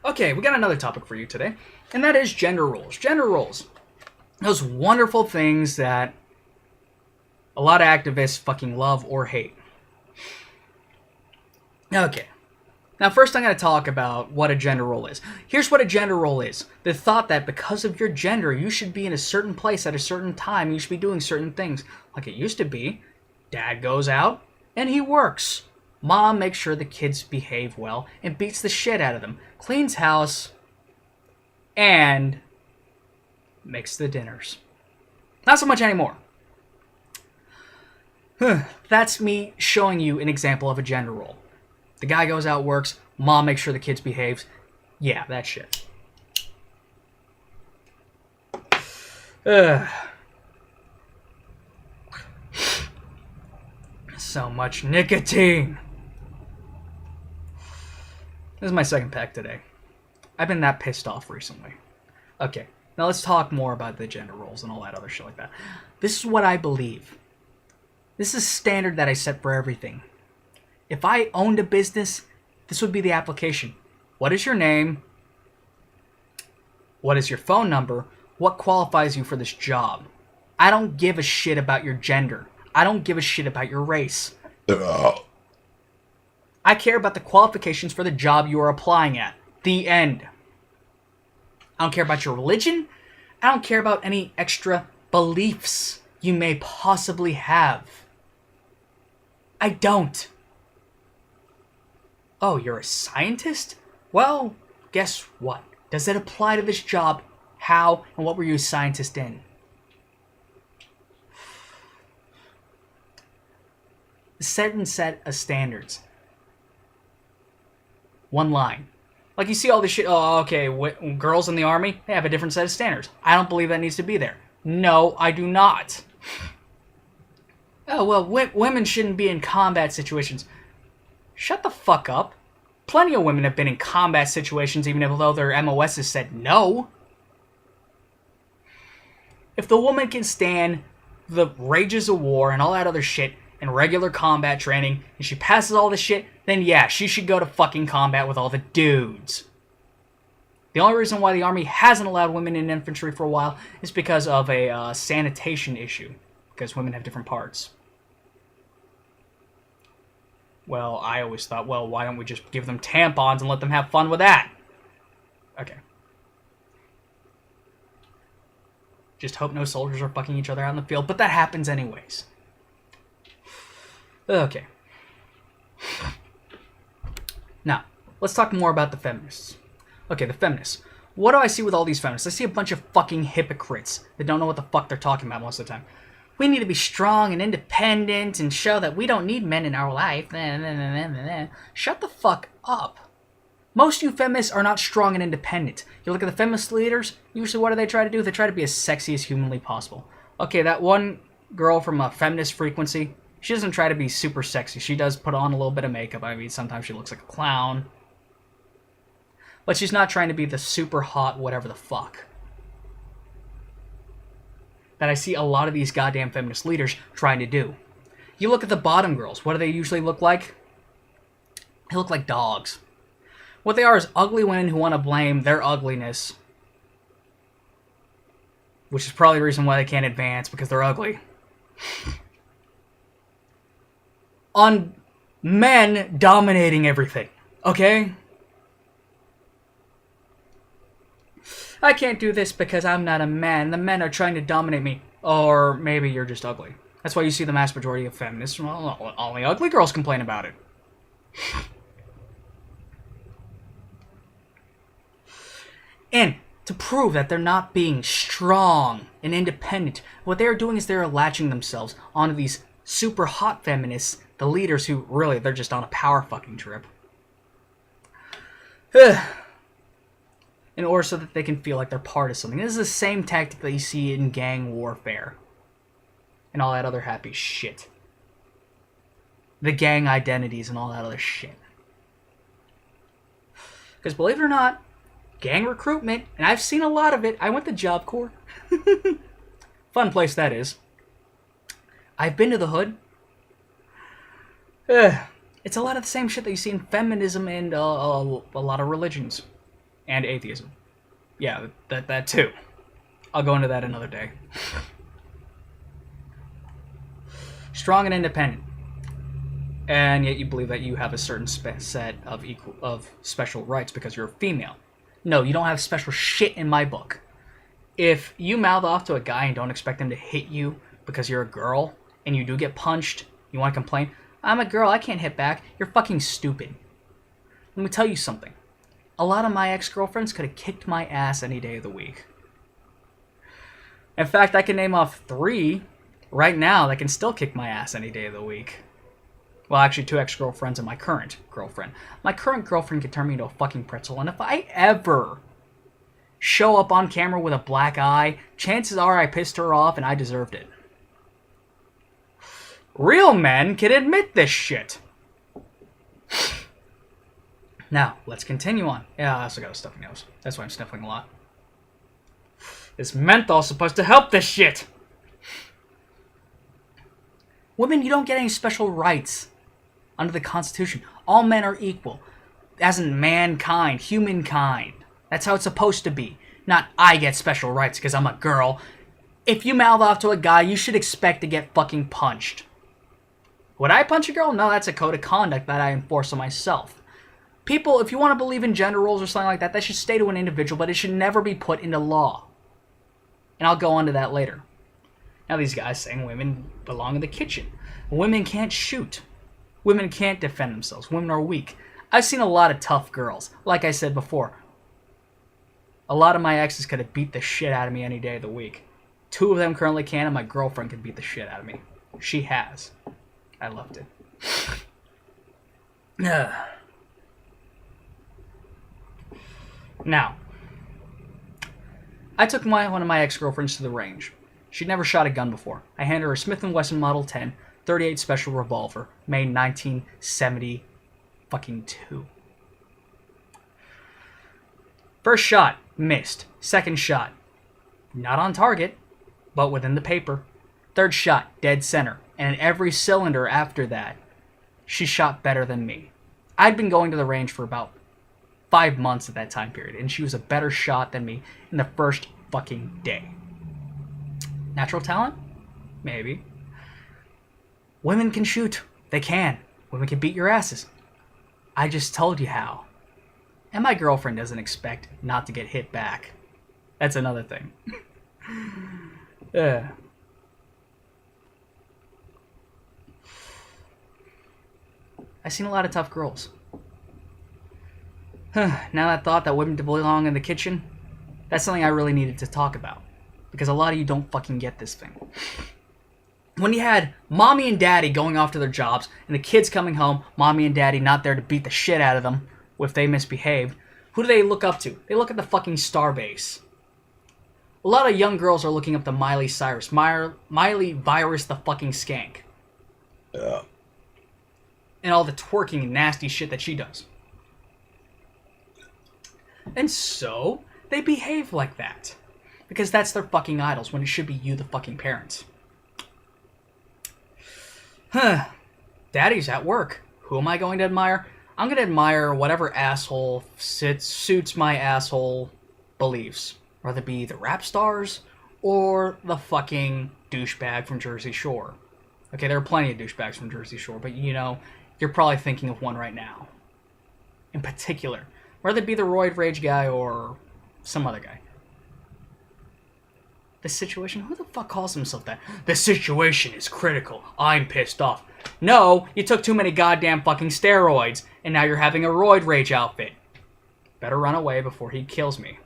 Okay, we got another topic for you today, and that is gender roles. Gender roles. Those wonderful things that a lot of activists fucking love or hate. Okay. Now, first I'm going to talk about what a gender role is. Here's what a gender role is. The thought that because of your gender, you should be in a certain place at a certain time, you should be doing certain things. Like it used to be, dad goes out and he works. Mom makes sure the kids behave well and beats the shit out of them, cleans house, and makes the dinners. Not so much anymore. That's me showing you an example of a gender role. The guy goes out, works, mom makes sure the kids behaves. Yeah, that shit. So much nicotine. This is my second pack today. I've been that pissed off recently. Okay, now let's talk more about the gender roles and all that other shit like that. This is what I believe. This is standard that I set for everything. If I owned a business, this would be the application. What is your name? What is your phone number? What qualifies you for this job? I don't give a shit about your gender. I don't give a shit about your race. I care about the qualifications for the job you are applying at. The end. I don't care about your religion. I don't care about any extra beliefs you may possibly have. I don't. Oh, you're a scientist? Well, guess what? Does it apply to this job? How and what were you a scientist in? A certain set of standards. One line. Like you see all this shit, oh, okay, girls in the army, they have a different set of standards. I don't believe that needs to be there. No, I do not. Oh, well, women shouldn't be in combat situations. Shut the fuck up. Plenty of women have been in combat situations even though their MOS has said no. If the woman can stand the rages of war and all that other shit and regular combat training, and she passes all this shit, then yeah, she should go to fucking combat with all the dudes. The only reason why the army hasn't allowed women in infantry for a while is because of a sanitation issue. Because women have different parts. Well, I always thought, well, why don't we just give them tampons and let them have fun with that? Okay. Just hope no soldiers are fucking each other out in the field, but that happens anyways. Okay. Now, let's talk more about the feminists. Okay, the feminists. What do I see with all these feminists? I see a bunch of fucking hypocrites that don't know what the fuck they're talking about most of the time. We need to be strong and independent and show that we don't need men in our life. Shut the fuck up. Most of you feminists are not strong and independent. You look at the feminist leaders, usually what do they try to do? They try to be as sexy as humanly possible. Okay, that one girl from Feminist Frequency, she doesn't try to be super sexy. She does put on a little bit of makeup. I mean, sometimes she looks like a clown. But she's not trying to be the super hot whatever the fuck that I see a lot of these goddamn feminist leaders trying to do. You look at the bottom girls. What do they usually look like? They look like dogs. What they are is ugly women who want to blame their ugliness, which is probably the reason why they can't advance, because they're ugly, on men dominating everything. Okay? I can't do this because I'm not a man. The men are trying to dominate me. Or maybe you're just ugly. That's why you see the mass majority of feminists. Well, only ugly girls complain about it. And to prove that they're not being strong and independent, what they're doing is they're latching themselves onto these super hot feminists, the leaders who really, they're just on a power fucking trip. In order so that they can feel like they're part of something. This is the same tactic that you see in gang warfare. And all that other happy shit. The gang identities and all that other shit. Because believe it or not, gang recruitment, and I've seen a lot of it. I went to Job Corps. Fun place that is. I've been to the hood. It's a lot of the same shit that you see in feminism and a lot of religions. And atheism. Yeah, that too. I'll go into that another day. Strong and independent. And yet you believe that you have a certain set of special rights because you're a female. No, you don't have special shit in my book. If you mouth off to a guy and don't expect him to hit you because you're a girl, and you do get punched, you want to complain, I'm a girl, I can't hit back, you're fucking stupid. Let me tell you something. A lot of my ex-girlfriends could have kicked my ass any day of the week. In fact, I can name off 3 right now that can still kick my ass any day of the week. Well, actually, 2 ex-girlfriends and my current girlfriend. My current girlfriend can turn me into a fucking pretzel, and if I ever show up on camera with a black eye, chances are I pissed her off and I deserved it. Real men can admit this shit. Now, let's continue on. Yeah, I also got a stuffy nose. That's why I'm sniffling a lot. This menthol's supposed to help this shit. Women, you don't get any special rights under the Constitution. All men are equal. As in mankind, humankind. That's how it's supposed to be. Not I get special rights because I'm a girl. If you mouth off to a guy, you should expect to get fucking punched. Would I punch a girl? No, that's a code of conduct that I enforce on myself. People, if you want to believe in gender roles or something like that, that should stay to an individual, but it should never be put into law. And I'll go on to that later. Now these guys saying women belong in the kitchen. Women can't shoot. Women can't defend themselves. Women are weak. I've seen a lot of tough girls. Like I said before, a lot of my exes could have beat the shit out of me any day of the week. 2 of them currently can, and my girlfriend can beat the shit out of me. She has. I loved it. Now, I took one of my ex-girlfriends to the range. She'd never shot a gun before. I handed her a Smith & Wesson Model 10, 38 Special revolver, made 1972. First shot, missed. Second shot, not on target, but within the paper. Third shot, dead center. And in every cylinder after that, she shot better than me. I'd been going to the range for about 5 months at that time period, and she was a better shot than me in the first fucking day. Natural talent? Maybe. Women can shoot. They can. Women can beat your asses. I just told you how. And my girlfriend doesn't expect not to get hit back. That's another thing. I've seen a lot of tough girls. Now that thought that women belong in the kitchen, that's something I really needed to talk about. Because a lot of you don't fucking get this thing. When you had mommy and daddy going off to their jobs, and the kids coming home, mommy and daddy not there to beat the shit out of them if they misbehaved, who do they look up to? They look at the fucking Starbase. A lot of young girls are looking up to Miley Cyrus. Miley Virus the fucking skank. Yeah. And all the twerking and nasty shit that she does. And so, they behave like that. Because that's their fucking idols, when it should be you, the fucking parents. Daddy's at work. Who am I going to admire? I'm going to admire whatever asshole suits my asshole beliefs. Whether it be the rap stars or the fucking douchebag from Jersey Shore. Okay, there are plenty of douchebags from Jersey Shore, but you know, you're probably thinking of one right now. In particular. Whether it be the roid rage guy or some other guy. The situation? Who the fuck calls himself that? The situation is critical. I'm pissed off. No, you took too many goddamn fucking steroids, and now you're having a roid rage outfit. Better run away before he kills me.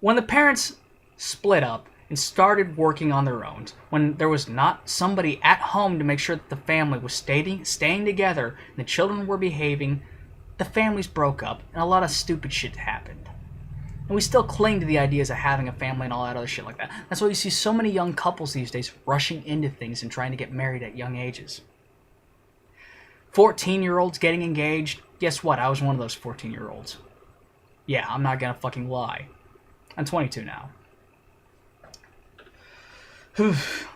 When the parents split up and started working on their own, when there was not somebody at home to make sure that the family was staying together and the children were behaving, the families broke up and a lot of stupid shit happened. And we still cling to the ideas of having a family and all that other shit like that. That's why you see so many young couples these days rushing into things and trying to get married at young ages. 14-year-olds getting engaged. Guess what? I was one of those 14-year-olds. Yeah, I'm not gonna fucking lie. I'm 22 now.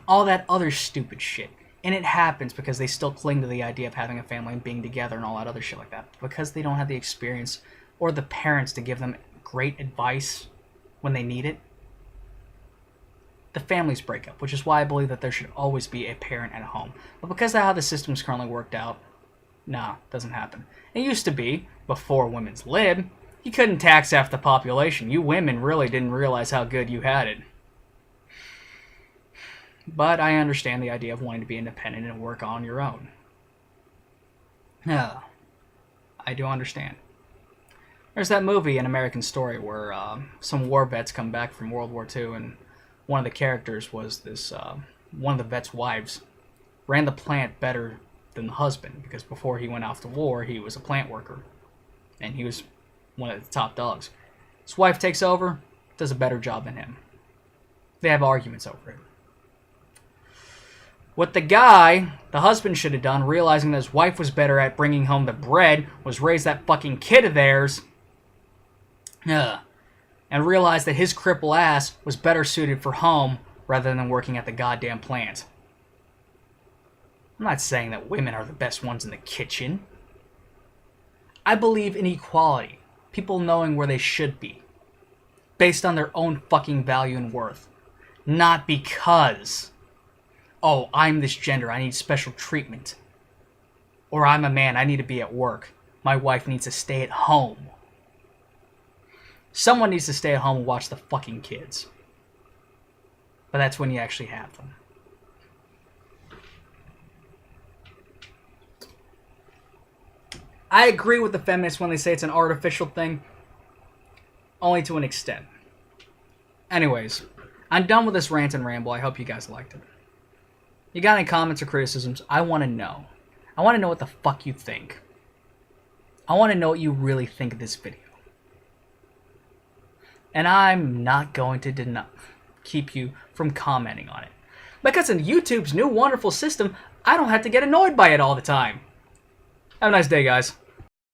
All that other stupid shit. And it happens because they still cling to the idea of having a family and being together and all that other shit like that. Because they don't have the experience or the parents to give them great advice when they need it, the families break up, which is why I believe that there should always be a parent at home. But because of how the system's currently worked out, nah, doesn't happen. It used to be, before women's lib, you couldn't tax half the population. You women really didn't realize how good you had it. But I understand the idea of wanting to be independent and work on your own. Yeah, I do understand. There's that movie, An American Story, where some war vets come back from World War II, and one of the characters was this, one of the vets' wives ran the plant better than the husband, because before he went off to war, he was a plant worker, and he was one of the top dogs. His wife takes over, does a better job than him. They have arguments over it. What the husband should have done, realizing that his wife was better at bringing home the bread, was raise that fucking kid of theirs, and realize that his cripple ass was better suited for home rather than working at the goddamn plant. I'm not saying that women are the best ones in the kitchen. I believe in equality. People knowing where they should be. Based on their own fucking value and worth. Not because, oh, I'm this gender, I need special treatment. Or I'm a man, I need to be at work. My wife needs to stay at home. Someone needs to stay at home and watch the fucking kids. But that's when you actually have them. I agree with the feminists when they say it's an artificial thing. Only to an extent. Anyways, I'm done with this rant and ramble. I hope you guys liked it. You got any comments or criticisms? I want to know. I want to know what the fuck you think. I want to know what you really think of this video. And I'm not going to keep you from commenting on it. Because in YouTube's new wonderful system, I don't have to get annoyed by it all the time. Have a nice day, guys.